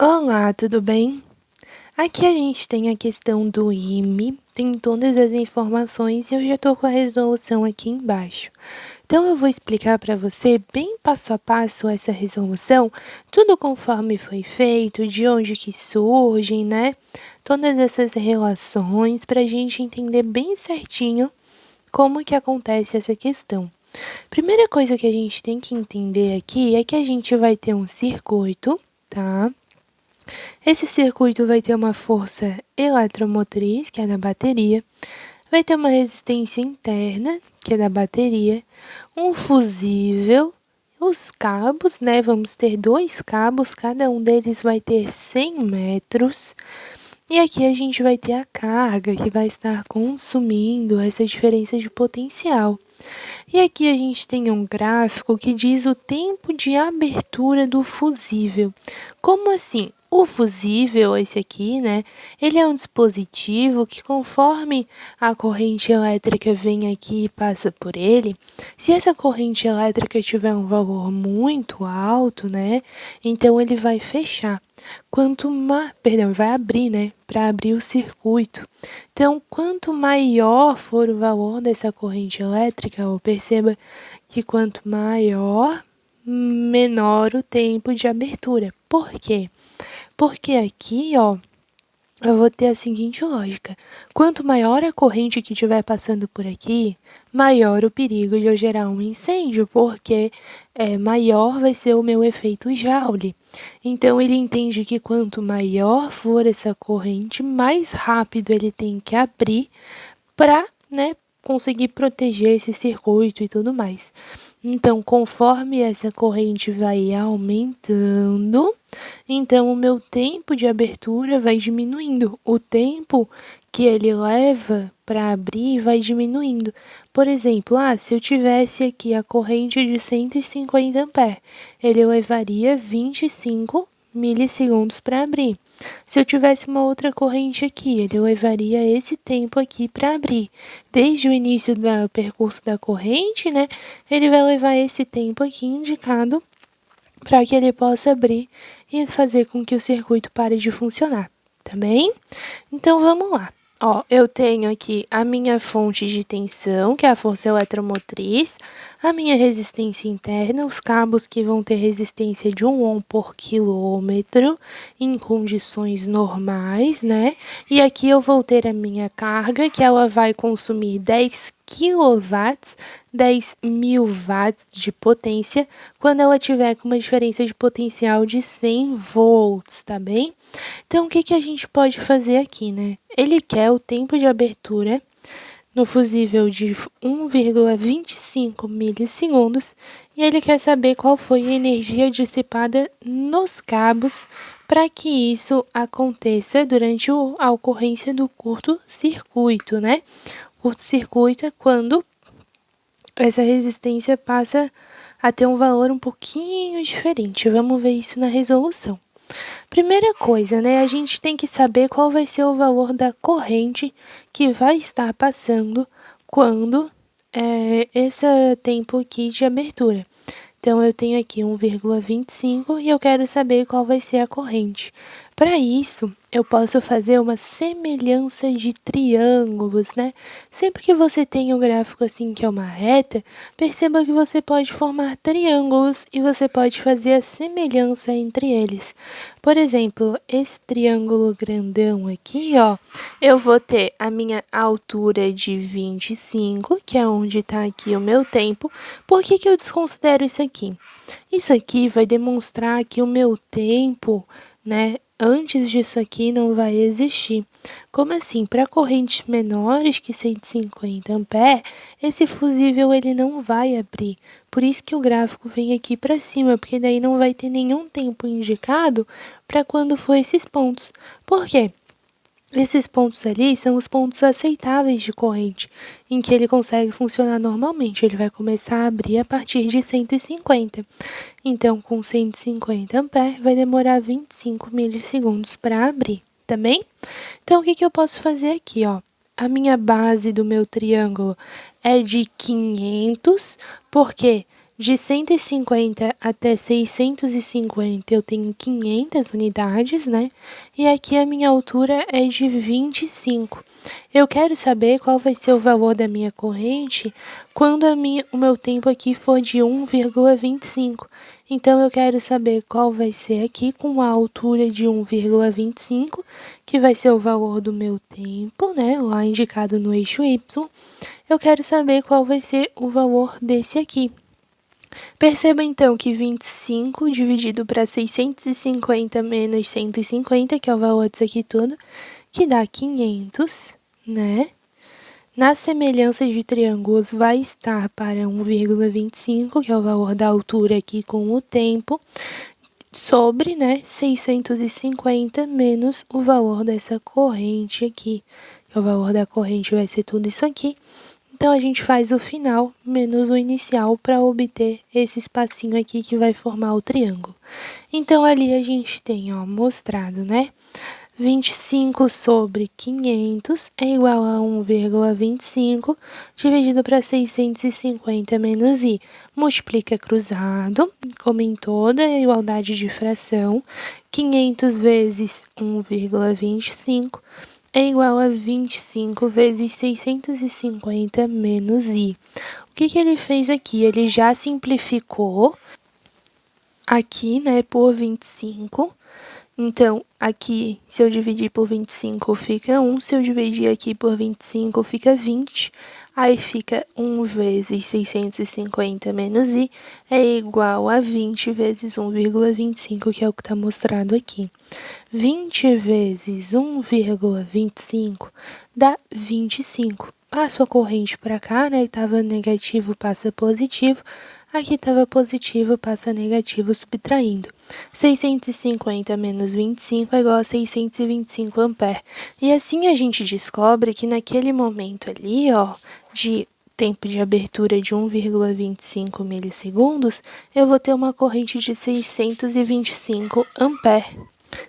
Olá, tudo bem? Aqui a gente tem a questão do IME, tem todas as informações e eu já estou com a resolução aqui embaixo. Então eu vou explicar para você bem passo a passo essa resolução, tudo conforme foi feito, de onde que surgem, né? Todas essas relações para a gente entender bem certinho como que acontece essa questão. Primeira coisa que a gente tem que entender aqui é que a gente vai ter um circuito, tá? Esse circuito vai ter uma força eletromotriz, que é da bateria, vai ter uma resistência interna, que é da bateria, um fusível, os cabos, né? Vamos ter dois cabos, cada um deles vai ter 100 metros. E aqui a gente vai ter a carga que vai estar consumindo essa diferença de potencial. E aqui a gente tem um gráfico que diz o tempo de abertura do fusível. Como assim? O fusível, esse aqui, né? Ele é um dispositivo que, conforme a corrente elétrica vem aqui e passa por ele, se essa corrente elétrica tiver um valor muito alto, né? Então ele vai fechar. Vai abrir, né? Para abrir o circuito. Então, quanto maior for o valor dessa corrente elétrica, ou perceba que quanto maior, menor o tempo de abertura. Por quê? Porque aqui, ó, eu vou ter a seguinte lógica. Quanto maior a corrente que estiver passando por aqui, maior o perigo de eu gerar um incêndio, porque maior vai ser o meu efeito Joule. Então, ele entende que quanto maior for essa corrente, mais rápido ele tem que abrir para, né, conseguir proteger esse circuito e tudo mais. Então, conforme essa corrente vai aumentando, então o meu tempo de abertura vai diminuindo. O tempo que ele leva para abrir vai diminuindo. Por exemplo, se eu tivesse aqui a corrente de 150 amperes, ele levaria 25 milissegundos para abrir. Se eu tivesse uma outra corrente aqui, ele levaria esse tempo aqui para abrir. Desde o início do percurso da corrente, né? Ele vai levar esse tempo aqui indicado para que ele possa abrir e fazer com que o circuito pare de funcionar, tá bem? Então vamos lá. Ó, eu tenho aqui a minha fonte de tensão, que é a força eletromotriz, a minha resistência interna, os cabos que vão ter resistência de 1 ohm por quilômetro em condições normais, né? E aqui eu vou ter a minha carga, que ela vai consumir 10 quilowatts, 10.000 watts de potência, quando ela tiver com uma diferença de potencial de 100 volts, tá bem? Então, o que que a gente pode fazer aqui, né? Ele quer o tempo de abertura no fusível de 1,25 milissegundos e ele quer saber qual foi a energia dissipada nos cabos para que isso aconteça durante a ocorrência do curto-circuito, né? Curto-circuito é quando essa resistência passa a ter um valor um pouquinho diferente. Vamos ver isso na resolução. Primeira coisa, né? A gente tem que saber qual vai ser o valor da corrente que vai estar passando quando esse tempo aqui de abertura. Então, eu tenho aqui 1,25 e eu quero saber qual vai ser a corrente. Para isso, eu posso fazer uma semelhança de triângulos, né? Sempre que você tem um gráfico assim que é uma reta, perceba que você pode formar triângulos e você pode fazer a semelhança entre eles. Por exemplo, esse triângulo grandão aqui, ó, eu vou ter a minha altura de 25, que é onde está aqui o meu tempo. Por que que eu desconsidero isso aqui? Isso aqui vai demonstrar que o meu tempo, né, antes disso aqui não vai existir. Como assim? Para correntes menores que 150 amperes, esse fusível ele não vai abrir. Por isso que o gráfico vem aqui para cima, porque daí não vai ter nenhum tempo indicado para quando for esses pontos. Por quê? Esses pontos ali são os pontos aceitáveis de corrente, em que ele consegue funcionar normalmente. Ele vai começar a abrir a partir de 150. Então, com 150 amperes, vai demorar 25 milissegundos para abrir, tá bem? Então, o que que eu posso fazer aqui, ó? A minha base do meu triângulo é de 500, porque De 150 até 650 eu tenho 500 unidades, né? E aqui a minha altura é de 25. Eu quero saber qual vai ser o valor da minha corrente quando o meu tempo aqui for de 1,25. Então, eu quero saber qual vai ser aqui com a altura de 1,25, que vai ser o valor do meu tempo, né? Lá indicado no eixo Y. Eu quero saber qual vai ser o valor desse aqui. Perceba então que 25 dividido para 650 menos 150, que é o valor disso aqui tudo, que dá 500, né? Na semelhança de triângulos vai estar para 1,25, que é o valor da altura aqui com o tempo, sobre, né, 650 menos o valor dessa corrente aqui. Que o valor da corrente vai ser tudo isso aqui. Então, a gente faz o final menos o inicial para obter esse espacinho aqui que vai formar o triângulo. Então, ali a gente tem, ó, mostrado, né? 25 sobre 500 é igual a 1,25 dividido para 650 menos i. Multiplica cruzado, como em toda igualdade de fração. 500 vezes 1,25 é igual a 25 vezes 650 menos i. O que ele fez aqui? Ele já simplificou aqui, né, por 25. Então, aqui, se eu dividir por 25, fica 1. Se eu dividir aqui por 25, fica 20. Aí fica 1 vezes 650 menos i é igual a 20 vezes 1,25, que é o que está mostrado aqui. 20 vezes 1,25 dá 25. Passo a corrente para cá, né? Estava negativo, passa positivo. Aqui estava positivo, passa negativo, subtraindo. 650 menos 25 é igual a 625 ampere. E assim a gente descobre que naquele momento ali, ó, de tempo de abertura de 1,25 milissegundos, eu vou ter uma corrente de 625 ampere.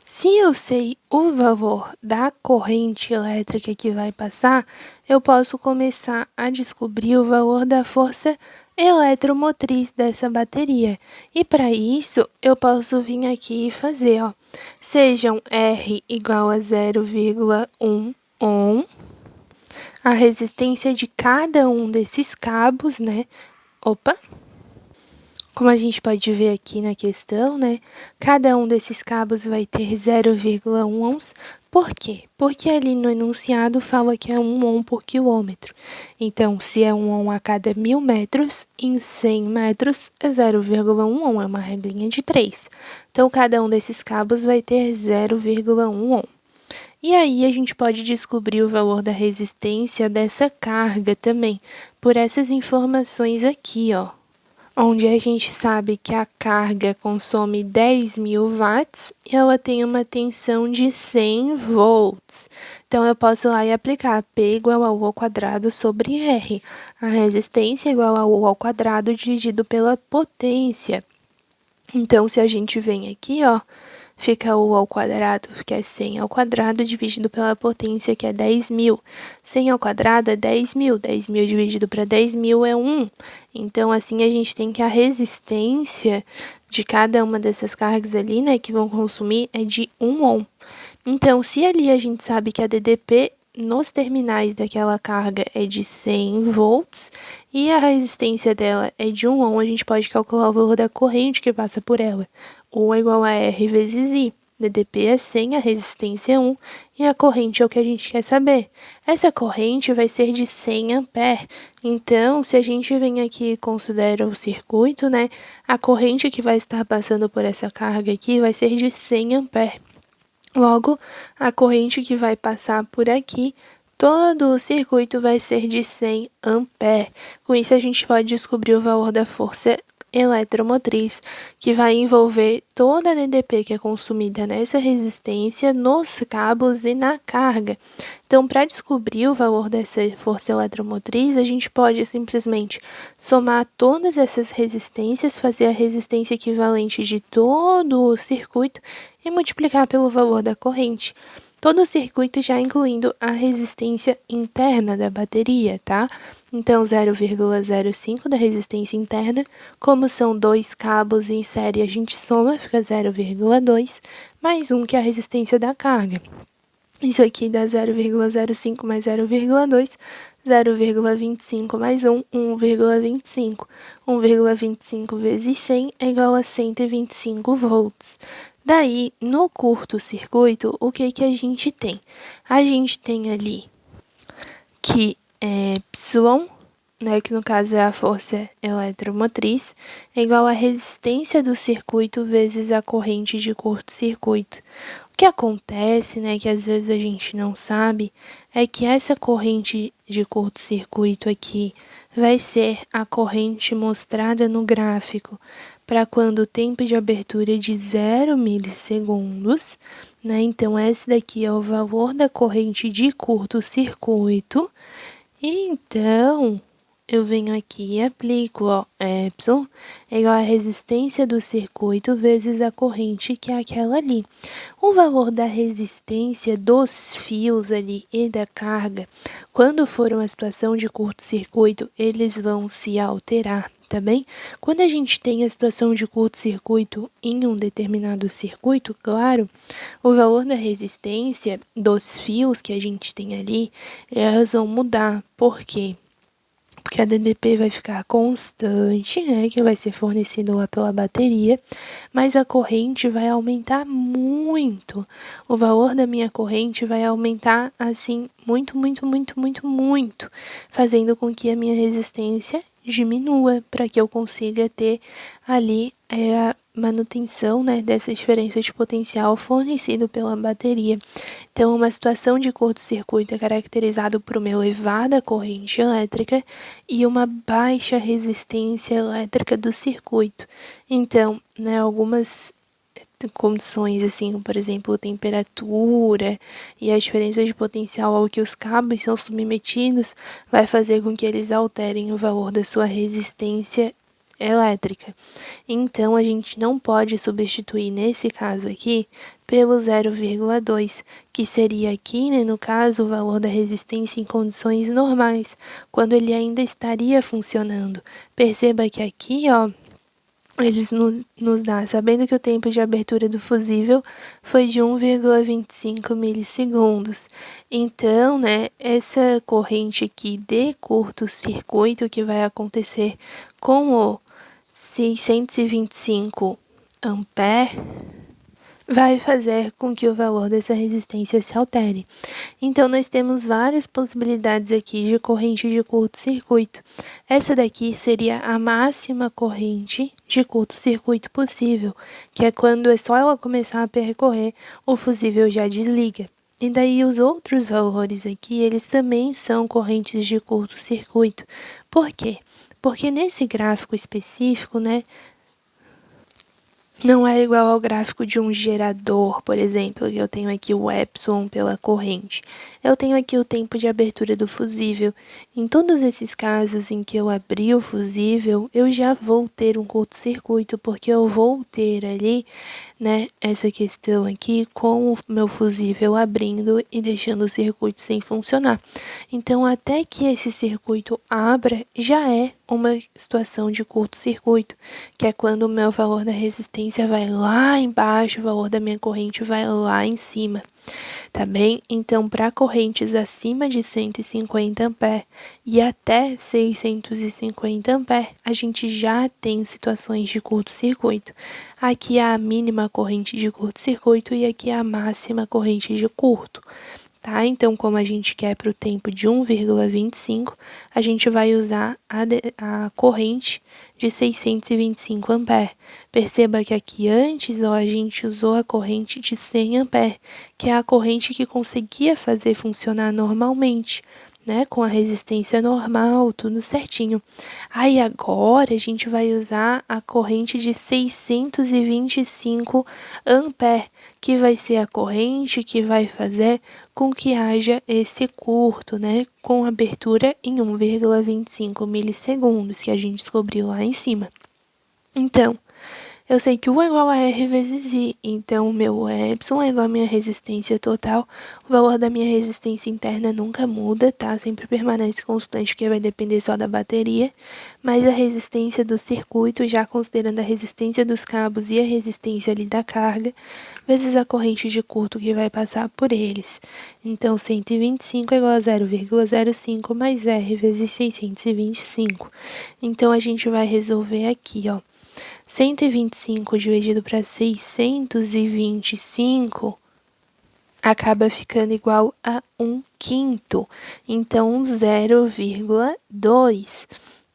Se eu sei o valor da corrente elétrica que vai passar, eu posso começar a descobrir o valor da força eletromotriz dessa bateria. E para isso, eu posso vir aqui e fazer, ó, sejam R igual a 0,1 ohm, a resistência de cada um desses cabos, né? Como a gente pode ver aqui na questão, né? Cada um desses cabos vai ter 0,1 ohms. Por quê? Porque ali no enunciado fala que é 1 ohm por quilômetro. Então, se é 1 ohm a cada 1000 metros, em 100 metros é 0,1 ohm, é uma regrinha de 3. Então, cada um desses cabos vai ter 0,1 ohm. E aí, a gente pode descobrir o valor da resistência dessa carga também, por essas informações aqui, ó, onde a gente sabe que a carga consome 10.000 watts e ela tem uma tensão de 100 volts. Então, eu posso ir lá e aplicar P igual a U ao quadrado sobre R. A resistência é igual a U ao quadrado dividido pela potência. Então, se a gente vem aqui, ó, fica U ao quadrado, que é 100 ao quadrado, dividido pela potência, que é 10.000. 100 ao quadrado é 10.000. 10.000 dividido para 10.000 é 1. Então, assim, a gente tem que a resistência de cada uma dessas cargas ali, né, que vão consumir, é de 1 ohm. Então, se ali a gente sabe que a DDP nos terminais daquela carga é de 100 volts e a resistência dela é de 1 ohm, a gente pode calcular o valor da corrente que passa por ela. U é igual a R vezes I. DDP é 100, a resistência é 1 e a corrente é o que a gente quer saber. Essa corrente vai ser de 100 ampere. Então, se a gente vem aqui e considera o circuito, né, a corrente que vai estar passando por essa carga aqui vai ser de 100 ampere. Logo, a corrente que vai passar por aqui, todo o circuito vai ser de 100 ampere. Com isso, a gente pode descobrir o valor da força eletromotriz, que vai envolver toda a DDP que é consumida nessa resistência, nos cabos e na carga. Então, para descobrir o valor dessa força eletromotriz, a gente pode simplesmente somar todas essas resistências, fazer a resistência equivalente de todo o circuito e multiplicar pelo valor da corrente. todo o circuito já incluindo a resistência interna da bateria, tá? Então, 0,05 da resistência interna, como são dois cabos em série, a gente soma, fica 0,2, mais 1, que é a resistência da carga. Isso aqui dá 0,05 mais 0,2, 0,25 mais 1, 1,25. 1,25 vezes 100 é igual a 125 volts. Daí, no curto-circuito, o que a gente tem? A gente tem ali que Y, né, que no caso é a força eletromotriz, é igual à resistência do circuito vezes a corrente de curto-circuito. O que acontece, né, que às vezes a gente não sabe, é que essa corrente de curto-circuito aqui vai ser a corrente mostrada no gráfico para quando o tempo de abertura é de 0 milissegundos, né? Então, esse daqui é o valor da corrente de curto-circuito. E então, eu venho aqui e aplico, ó, Y é igual a resistência do circuito vezes a corrente, que é aquela ali. O valor da resistência dos fios ali e da carga, quando for uma situação de curto-circuito, eles vão se alterar, tá bem? Quando a gente tem a situação de curto-circuito em um determinado circuito, claro, o valor da resistência dos fios que a gente tem ali, elas vão mudar. Por quê? Porque a DDP vai ficar constante, né, que vai ser fornecido lá pela bateria, mas a corrente vai aumentar muito. O valor da minha corrente vai aumentar, assim, muito, muito, muito, muito, muito, fazendo com que a minha resistência diminua, para que eu consiga ter ali a manutenção, né, dessa diferença de potencial fornecido pela bateria. Então, uma situação de curto-circuito é caracterizado por uma elevada corrente elétrica e uma baixa resistência elétrica do circuito. Então, né, algumas condições, assim, por exemplo, temperatura e a diferença de potencial ao que os cabos são submetidos, vai fazer com que eles alterem o valor da sua resistência elétrica. Então, a gente não pode substituir, nesse caso aqui, pelo 0,2, que seria aqui, né, no caso, o valor da resistência em condições normais, quando ele ainda estaria funcionando. Perceba que aqui, ó, eles nos dá, sabendo que o tempo de abertura do fusível foi de 1,25 milissegundos. Então, né, essa corrente aqui de curto-circuito que vai acontecer com o 625 ampere vai fazer com que o valor dessa resistência se altere. Então, nós temos várias possibilidades aqui de corrente de curto-circuito. Essa daqui seria a máxima corrente de curto-circuito possível, que é quando é só ela começar a percorrer, o fusível já desliga. E daí os outros valores aqui, eles também são correntes de curto-circuito. Por quê? Porque nesse gráfico específico, né, não é igual ao gráfico de um gerador, por exemplo, que eu tenho aqui o epsilon pela corrente. Eu tenho aqui o tempo de abertura do fusível. Em todos esses casos em que eu abri o fusível, eu já vou ter um curto-circuito, porque eu vou ter ali, né, essa questão aqui com o meu fusível abrindo e deixando o circuito sem funcionar. Então, até que esse circuito abra, já é uma situação de curto-circuito, que é quando o meu valor da resistência vai lá embaixo, o valor da minha corrente vai lá em cima, tá bem? Então, para correntes acima de 150 A e até 650 A, a gente já tem situações de curto-circuito. Aqui é a mínima corrente de curto-circuito e aqui é a máxima corrente de curto. Tá? Então, como a gente quer para o tempo de 1,25, a gente vai usar a corrente de 625 ampere. Perceba que aqui antes, ó, a gente usou a corrente de 100 ampere, que é a corrente que conseguia fazer funcionar normalmente, né, com a resistência normal, tudo certinho. Aí agora a gente vai usar a corrente de 625 ampere, que vai ser a corrente que vai fazer com que haja esse curto, né, com abertura em 1,25 milissegundos, que a gente descobriu lá em cima. Então, eu sei que U é igual a R vezes I, então o meu epsilon é igual a minha resistência total. O valor da minha resistência interna nunca muda, tá? Sempre permanece constante, porque vai depender só da bateria. Mas a resistência do circuito, já considerando a resistência dos cabos e a resistência ali da carga, vezes a corrente de curto que vai passar por eles. Então, 125 é igual a 0,05 mais R vezes 625. Então, a gente vai resolver aqui, ó. 125 dividido para 625 acaba ficando igual a 1/5. Então, 0,2.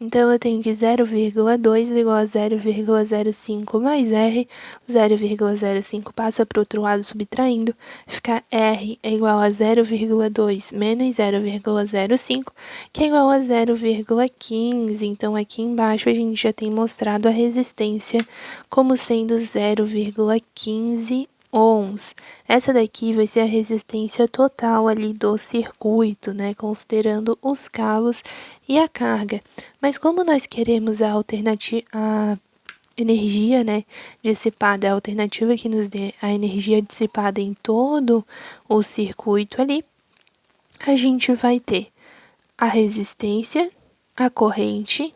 Então, eu tenho que 0,2 igual a 0,05 mais R. O 0,05 passa para o outro lado subtraindo. Fica R é igual a 0,2 menos 0,05, que é igual a 0,15. Então, aqui embaixo a gente já tem mostrado a resistência como sendo 0,15 ohms. Essa daqui vai ser a resistência total ali do circuito, né, considerando os cabos e a carga. Mas como nós queremos a energia, né, dissipada, a alternativa que nos dê a energia dissipada em todo o circuito ali, a gente vai ter a resistência, a corrente,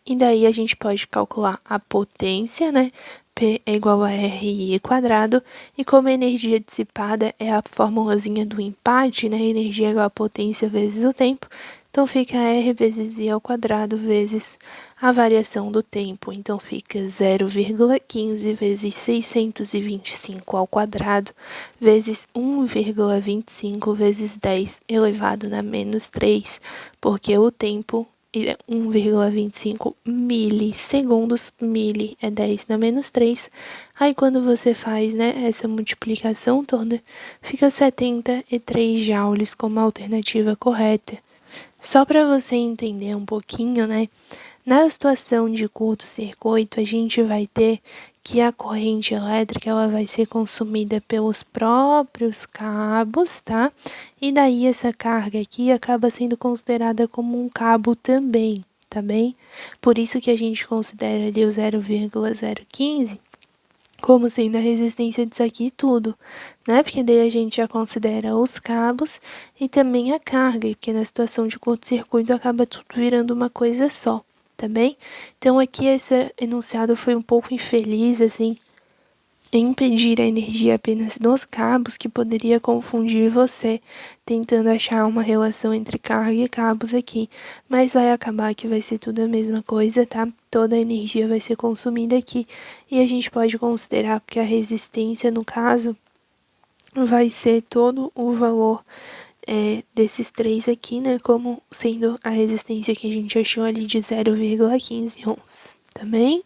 e daí a gente pode calcular a potência, né? P é igual a RI quadrado, e como a energia dissipada é a formulazinha do empate, né? Energia é igual a potência vezes o tempo, então fica R vezes I ao quadrado vezes a variação do tempo. Então fica 0,15 vezes 625 ao quadrado vezes 1,25 vezes 10 elevado na menos 3, porque o tempo 1,25 milissegundos, mili é 10 na menos 3. Aí quando você faz, né, essa multiplicação toda, fica 73 joules como a alternativa correta. Só para você entender um pouquinho, né, na situação de curto-circuito, a gente vai ter que a corrente elétrica ela vai ser consumida pelos próprios cabos, tá? E daí essa carga aqui acaba sendo considerada como um cabo também, tá bem? Por isso que a gente considera ali o 0,015 como sendo a resistência disso aqui tudo, né? Porque daí a gente já considera os cabos e também a carga, porque na situação de curto-circuito acaba tudo virando uma coisa só, tá bem? Então aqui esse enunciado foi um pouco infeliz, assim, em pedir a energia apenas nos cabos, que poderia confundir você tentando achar uma relação entre carga e cabos aqui, mas vai acabar que vai ser tudo a mesma coisa, tá? Toda a energia vai ser consumida aqui e a gente pode considerar que a resistência, no caso, vai ser todo o valor desses três aqui, né? Como sendo a resistência que a gente achou ali de 0,15 ohms, tá bem?